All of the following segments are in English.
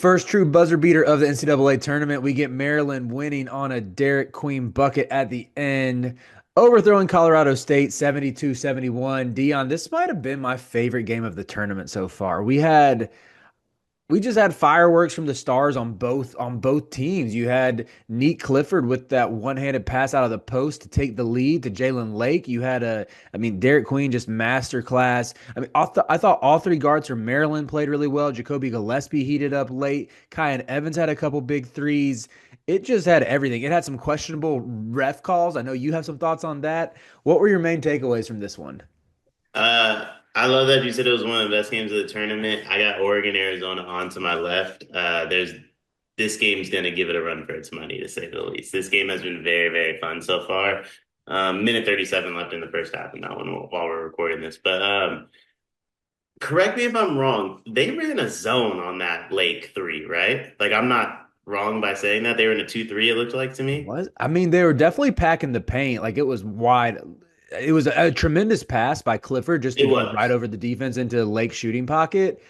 First true buzzer beater of the NCAA tournament. We get Maryland winning on a Derek Queen bucket at the end, overthrowing Colorado State 72-71. Dion, this might have been my favorite game of the tournament so far. We just had fireworks from the stars on both teams. You had Neat Clifford with that one-handed pass out of the post to take the lead to Jalen Lake. You had Derek Queen just masterclass. I thought all three guards from Maryland played really well. Jacoby Gillespie heated up late. Kyan Evans had a couple big threes. It just had everything. It had some questionable ref calls. I know you have some thoughts on that. What were your main takeaways from this one? I love that you said it was one of the best games of the tournament. I got Oregon, Arizona on to my left. There's this game's going to give it a run for its money, to say the least. This game has been very, very fun so far. Minute 37 left in the first half in that one while we're recording this. But correct me if I'm wrong. They ran a zone on that Lake three, right? Like I'm not wrong by saying that they were in a 2-3. It looked like to me. Was I mean, they were definitely packing the paint. Like it was wide. It was a tremendous pass by Clifford just to It go right was. over the defense into Lake shooting pocket.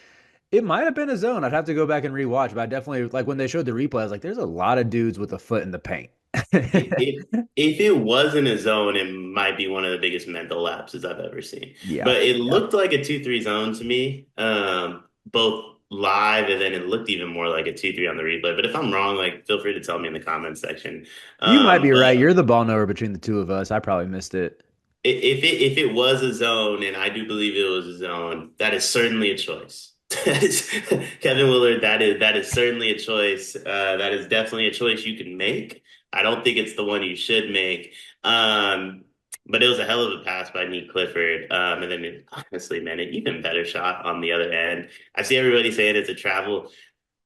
It might have been a zone. I'd have to go back and rewatch, but I definitely like when they showed the replay. I was like, there's a lot of dudes with a foot in the paint. If it wasn't a zone, it might be one of the biggest mental lapses I've ever seen. Yeah. But it Yeah. looked like a 2-3 zone to me, both live and then it looked even more like a 2-3 on the replay. But if I'm wrong, like feel free to tell me in the comments section. You might be right. But You're the ball knower between the two of us. I probably missed it. if it was a zone, and I do believe it was a zone, that is certainly a choice. That is Kevin Willard. That is certainly a choice. That is definitely a choice you can make. I don't think it's the one you should make. But it was a hell of a pass by Nick Clifford. And then honestly, man, an even better shot on the other end. I see everybody saying it's a travel.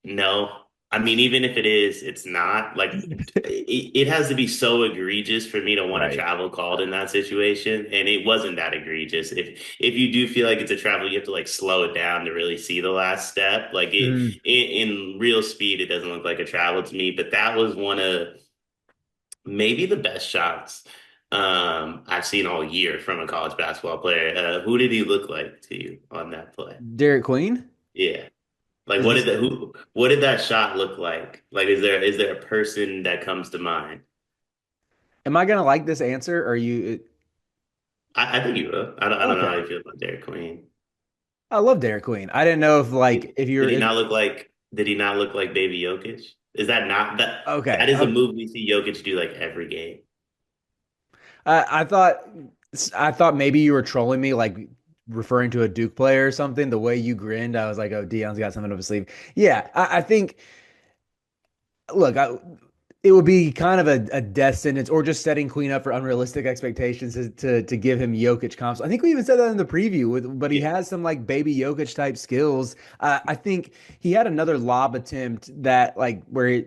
No, I mean, even if it is, it's not like it has to be so egregious for me to want to Right. travel called in that situation. And it wasn't that egregious. If you do feel like it's a travel, you have to like slow it down to really see the last step. Like Mm. in real speed, it doesn't look like a travel to me. But that was one of maybe the best shots I've seen all year from a college basketball player. Who did he look like to you on that play? Derek Queen? Yeah. Like Is this what did that shot look like? Like is there a person that comes to mind? am I gonna like this answer? Or are you I think you will. I don't know how okay. you feel about Derek Queen. I love Derek Queen. I didn't know if Did, like if did you're he if not look like did he not look like baby Jokic? Is that not that okay. is a move we see Jokic do like every game? I thought maybe you were trolling me, like referring to a Duke player or something. The way you grinned, I was like, "Oh, Dion's got something up his sleeve." Yeah, I think. Look, it would be kind of a death sentence, or just setting Queen up for unrealistic expectations to give him Jokic comps. I think we even said that in the preview, but he Yeah. has some like baby Jokic type skills. I think he had another lob attempt that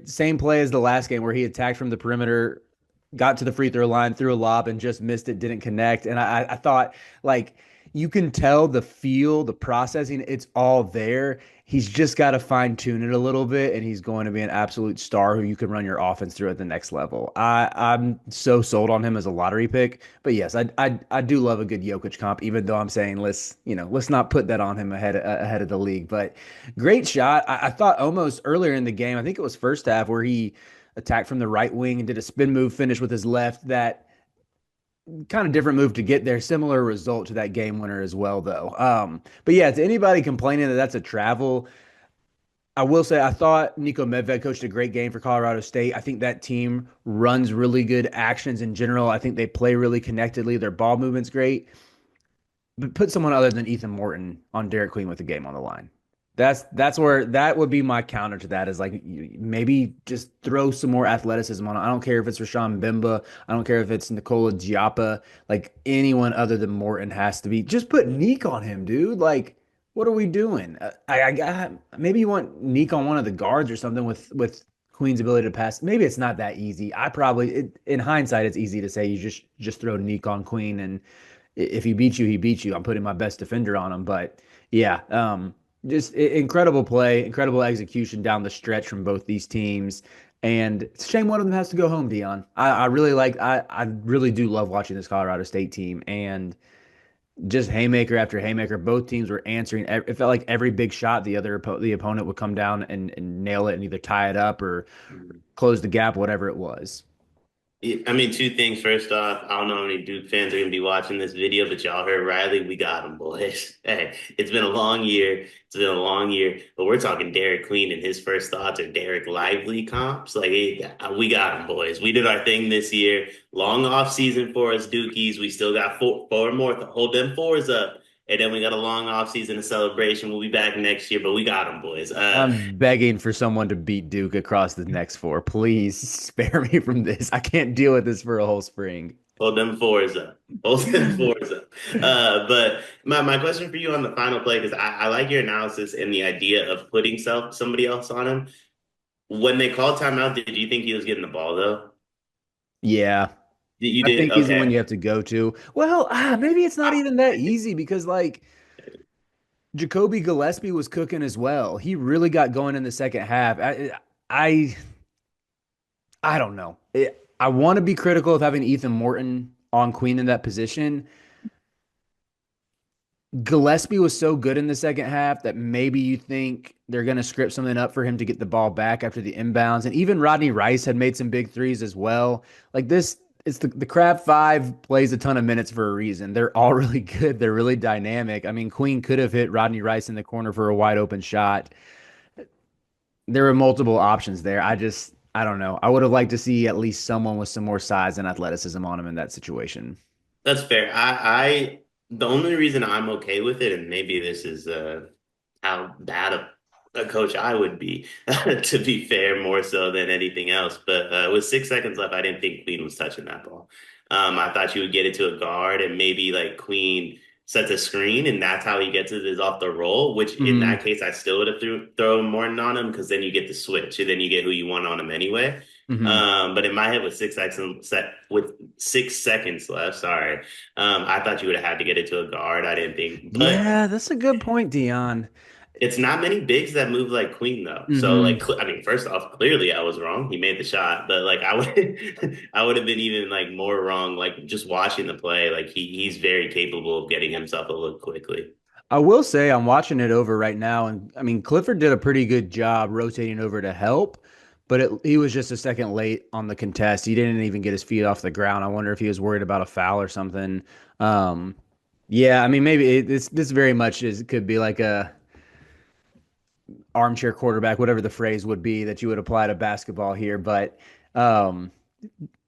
same play as the last game where he attacked from the perimeter, got to the free throw line, threw a lob and just missed it, didn't connect. And I thought like you can tell the feel, the processing, it's all there. He's just got to fine tune it a little bit, and he's going to be an absolute star who you can run your offense through at the next level. I'm so sold on him as a lottery pick. But yes, I do love a good Jokic comp, even though I'm saying let's not put that on him ahead of the league. But great shot. I thought almost earlier in the game, I think it was first half, where he attacked from the right wing and did a spin move finish with his left that kind of different move to get there. Similar result to that game winner as well, though. But yeah, to anybody complaining that that's a travel, I will say I thought Nico Medved coached a great game for Colorado State. I think that team runs really good actions in general. I think they play really connectedly. Their ball movement's great. But put someone other than Ethan Morton on Derek Queen with the game on the line. That's where that would be my counter to that is like maybe just throw some more athleticism on it. I don't care if it's Rashawn Bimba. I don't care if it's Nicola Giappa. Like anyone other than Morton has to be. Just put Neek on him, dude. Like what are we doing? Maybe you want Neek on one of the guards or something with Queen's ability to pass. Maybe it's not that easy. In hindsight, it's easy to say you just throw Neek on Queen and if he beats you, he beats you. I'm putting my best defender on him. But yeah, just incredible play, incredible execution down the stretch from both these teams. And it's a shame one of them has to go home, Dion. I really do love watching this Colorado State team. And just haymaker after haymaker. Both teams were answering. It felt like every big shot, the opponent would come down and nail it and either tie it up or close the gap, whatever it was. Yeah, I mean, two things. First off, I don't know how many Duke fans are going to be watching this video, but y'all heard Riley. We got him, boys. Hey, it's been a long year. It's been a long year, but we're talking Derek Queen and his first thoughts are Derek Lively comps. Like, hey, we got him, boys. We did our thing this year. Long off season for us, Dukies. We still got four more to hold them fours up. And then we got a long off season of celebration. We'll be back next year, but we got them, boys. I'm begging for someone to beat Duke across the next four. Please spare me from this. I can't deal with this for a whole spring. Hold them fours up. Hold them fours up. But my question for you on the final play, because I like your analysis and the idea of putting somebody else on him. When they called timeout, did you think he was getting the ball though? Yeah, You I did? think he's the one Okay. you have to go to. Well, maybe it's not even that easy because like Jacoby Gillespie was cooking as well. He really got going in the second half. I, I don't know. I want to be critical of having Ethan Morton on Queen in that position. Gillespie was so good in the second half that maybe you think they're going to script something up for him to get the ball back after the inbounds. And even Rodney Rice had made some big threes as well. Like this, it's the Crab Five plays a ton of minutes for a reason. They're all really good. They're really dynamic. I mean, Queen could have hit Rodney Rice in the corner for a wide open shot. There were multiple options there. I don't know. I would have liked to see at least someone with some more size and athleticism on him in that situation. That's fair. The only reason I'm okay with it, and maybe this is how bad a coach I would be, to be fair, more so than anything else. But with 6 seconds left, I didn't think Queen was touching that ball. I thought you would get it to a guard, and maybe like Queen sets a screen, and that's how he gets it is off the roll. Which in Hmm. that case, I still would have thrown Morton on him because then you get the switch, and then you get who you want on him anyway. Hmm. But in my head, with 6 seconds left, sorry, I thought you would have had to get it to a guard. I didn't think, but Yeah, that's a good point, Dion. it's not many bigs that move like Queen though. So like, Hmm. I mean, first off, clearly I was wrong. He made the shot, but like I would, I would have been even like more wrong. Like just watching the play, like he's very capable of getting himself a look quickly. I will say I'm watching it over right now, and I mean Clifford did a pretty good job rotating over to help, but he was just a second late on the contest. He didn't even get his feet off the ground. I wonder if he was worried about a foul or something. Um, yeah, I mean maybe this very much is could be like a armchair quarterback, whatever the phrase would be that you would apply to basketball here, but um,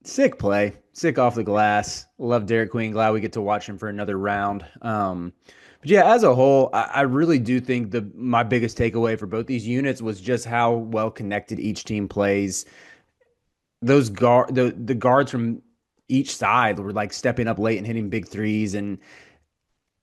sick play, sick off the glass. Love Derek Queen. Glad we get to watch him for another round. But yeah, as a whole, I really do think the my biggest takeaway for both these units was just how well connected each team plays. The guards from each side were like stepping up late and hitting big threes, and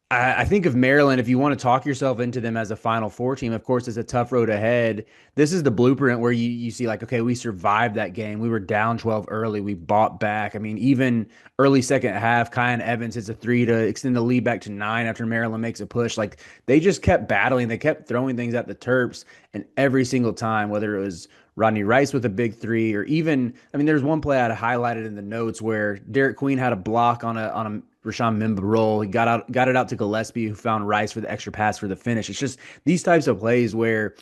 I think of Maryland, if you want to talk yourself into them as a Final Four team, of course, it's a tough road ahead. This is the blueprint where you see, like, okay, we survived that game. We were down 12 early. We bought back. I mean, even early second half, Kyan Evans hits a three to extend the lead back to 9 after Maryland makes a push. Like, they just kept battling. They kept throwing things at the Terps. And every single time, whether it was Rodney Rice with a big three, or even, I mean, there's one play I had highlighted in the notes where Derek Queen had a block on a Rashawn Mimba roll. He got it out to Gillespie, who found Rice for the extra pass for the finish. It's just these types of plays where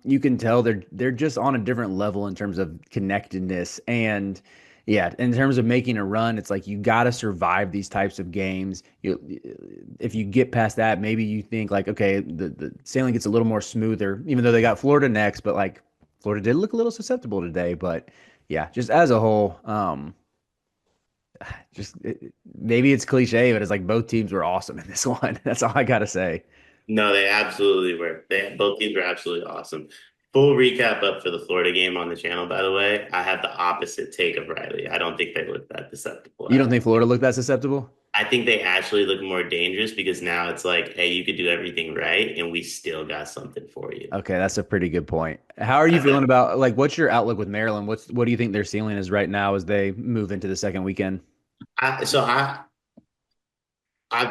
you can tell they're just on a different level in terms of connectedness. And yeah, in terms of making a run, it's like you got to survive these types of games. If you get past that, maybe you think like, okay, the sailing gets a little more smoother, even though they got Florida next. But like Florida did look a little susceptible today. But yeah, just as a whole, maybe it's cliche, but it's like both teams were awesome in this one. That's all I gotta say. No, they absolutely were. Both teams were absolutely awesome. Full recap up for the Florida game on the channel, by the way. I have the opposite take of Riley. I don't think they look that deceptible You at don't think all. Florida looked that susceptible? I think they actually look more dangerous because now it's like, hey, you could do everything right, and we still got something for you. Okay, that's a pretty good point. How are you I feeling think. about like what's your outlook with Maryland? What do you think their ceiling is right now as they move into the second weekend? I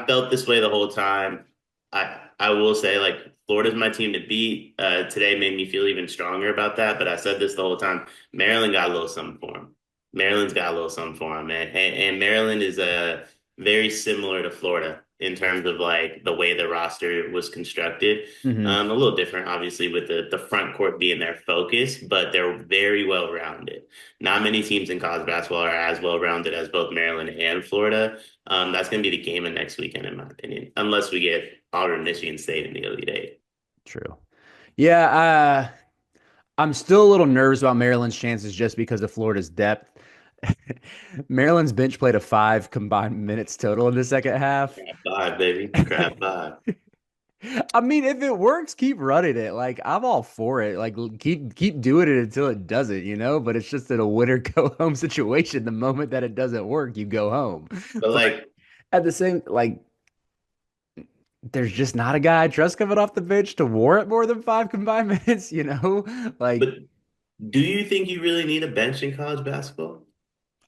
felt this way the whole time. I will say like Florida's my team to beat. Today made me feel even stronger about that. But I said this the whole time. Maryland got a little something for him. Maryland's got a little something for him, man. And Maryland is very similar to Florida in terms of like the way the roster was constructed. Hmm. A little different, obviously, with the front court being their focus, but they're very well rounded. Not many teams in college basketball are as well rounded as both Maryland and Florida. That's going to be the game of next weekend, in my opinion, unless we get Auburn, Michigan State in the Elite Eight. True. Yeah, I'm still a little nervous about Maryland's chances just because of Florida's depth. Maryland's bench played a 5 combined minutes total in the second half. Crab five, baby. Crab five. I mean, if it works, keep running it. Like I'm all for it. Like keep doing it until it doesn't, you know? But it's just in a winner go home situation. The moment that it doesn't work, you go home. But But like, at the same, like there's just not a guy I trust coming off the bench to warrant more than 5 combined minutes, you know? but Like do you think you really need a bench in college basketball?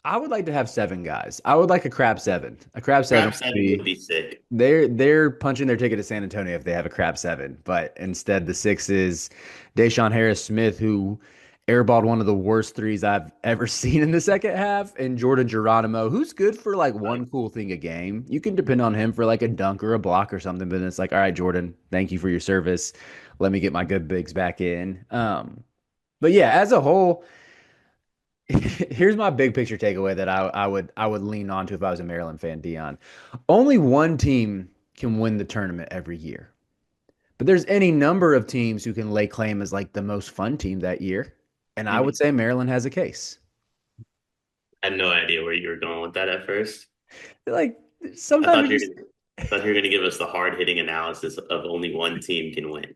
I would like to have 7 guys. I would like a crab seven. A crab seven Crab would seven would be be sick. they're punching their ticket to San Antonio if they have a crab seven. But instead the six is Deshaun Harris Smith, who airballed one of the worst threes I've ever seen in the second half, and Jordan Geronimo, who's good for like Like, one cool thing a game. You can depend on him for like a dunk or a block or something, but it's like, all right, Jordan, thank you for your service. Let me get my good bigs back in. But yeah, as a whole, here's my big picture takeaway that I would lean on to if I was a Maryland fan, Dion. Only one team can win the tournament every year. But there's any number of teams who can lay claim as like the most fun team that year. And I would mhm. say Maryland has a case. I had no idea where you were going with that at first. Like I sometimes thought you you were just gonna, thought you were gonna give us the hard hitting analysis of only one team can win.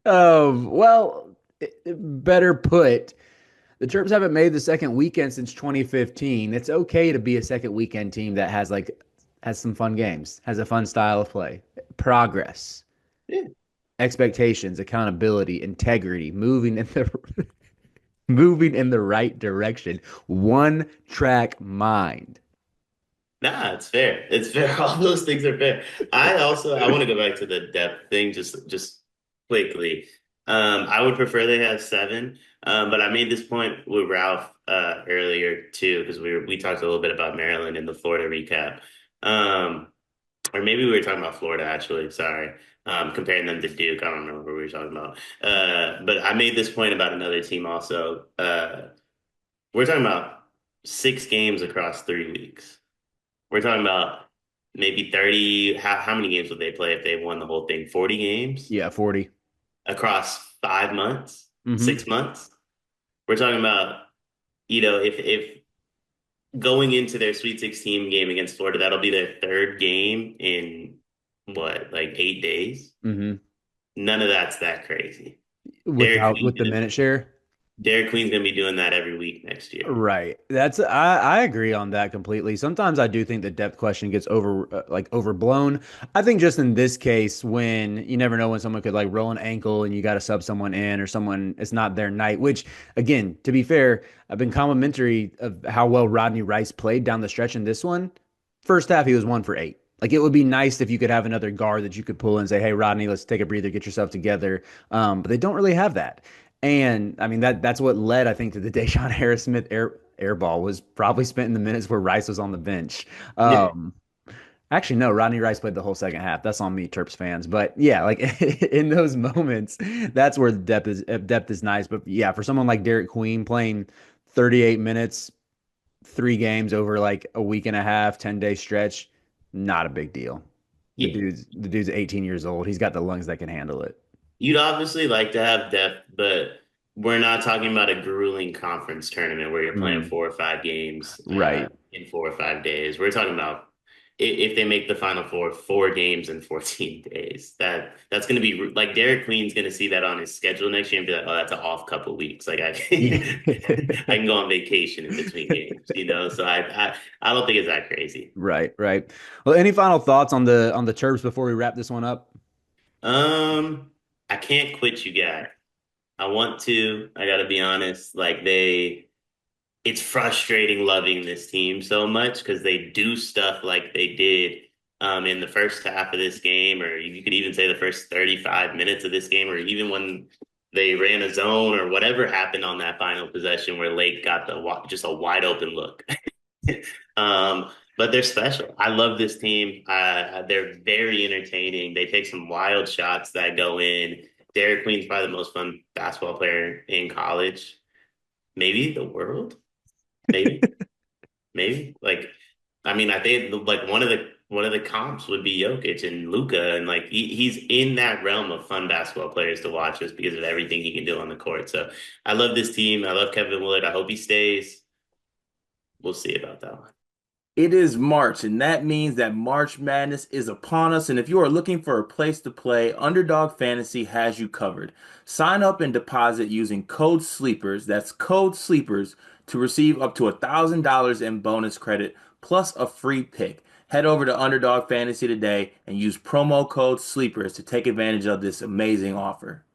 well, better put, the Terps haven't made the second weekend since 2015. It's okay to be a second weekend team that has some fun games, has a fun style of play, progress, Yeah. expectations, accountability, integrity, moving in the moving in the right direction, one track mind. Nah, it's fair. It's fair. All those things are fair. I want to go back to the depth thing just quickly. I would prefer they have seven. But I made this point with Ralph earlier too, because we talked a little bit about Maryland in the Florida recap. Um, or maybe we were talking about Florida actually, sorry. Comparing them to Duke. I don't remember what we were talking about. But I made this point about another team also. We're talking about 6 games across 3 weeks. We're talking about maybe 30. How many games would they play if they won the whole thing? 40 games Yeah, 40. across 5 months, Mm-hmm. 6 months. We're talking about, if going into their Sweet 16 game against Florida, that'll be their third game in what, like 8 days? Mm-hmm. None of that's that crazy. Derek Without Queen's with the gonna minute share. Derek Queen's gonna be doing that every week next year. Right. I agree on that completely. Sometimes I do think the depth question gets overblown. I think just in this case, when you never know when someone could like roll an ankle and you got to sub someone in or someone it's not their night. Which again, to be fair, I've been complimentary of how well Rodney Rice played down the stretch in this one. First half, he was 1 for 8. Like it would be nice if you could have another guard that you could pull and say, "Hey, Rodney, let's take a breather, get yourself together." But they don't really have that. And I mean that's what led, I think, to the Deshaun Harris Smith air ball was probably spent in the minutes where Rice was on the bench. Yeah, Actually, no, Rodney Rice played the whole second half. That's on me, Terps fans. But yeah, like in those moments, that's where the depth is nice. But yeah, for someone like Derek Queen playing 38 minutes, 3 games over like a week and a half, 10-day stretch, not a big deal. The yeah. dude's 18 years old. He's got the lungs that can handle it. You'd obviously like to have depth, but we're not talking about a grueling conference tournament where you're playing Mm, 4 or 5 games right. in 4 or 5 days. We're talking about if they make the Final Four, 4 games in 14 days. That's going to be like Derek Queen's going to see that on his schedule next year and be like, oh, that's an off couple weeks. Like I Yeah. can, I can go on vacation in between games. So I don't think it's that crazy. Right, right. Well, any final thoughts on the Terps before we wrap this one up? Um, I can't quit you guys. I want to. I got to be honest. It's frustrating loving this team so much because they do stuff like they did in the first half of this game, or you could even say the first 35 minutes of this game, or even when they ran a zone or whatever happened on that final possession where Lake got just a wide open look. Um, but they're special. I love this team. They're very entertaining. They take some wild shots that go in. Derek Queen's probably the most fun basketball player in college, maybe the world, maybe. Maybe like, I mean, I think like one of the comps would be Jokic and Luca, and like he's in that realm of fun basketball players to watch just because of everything he can do on the court. So I love this team. I love Kevin Willard. I hope he stays. We'll see about that one. It is March, and that means that March Madness is upon us. And if you are looking for a place to play, Underdog Fantasy has you covered. Sign up and deposit using code SLEEPERS, that's code SLEEPERS, to receive up to $1,000 in bonus credit plus a free pick. Head over to Underdog Fantasy today and use promo code SLEEPERS to take advantage of this amazing offer.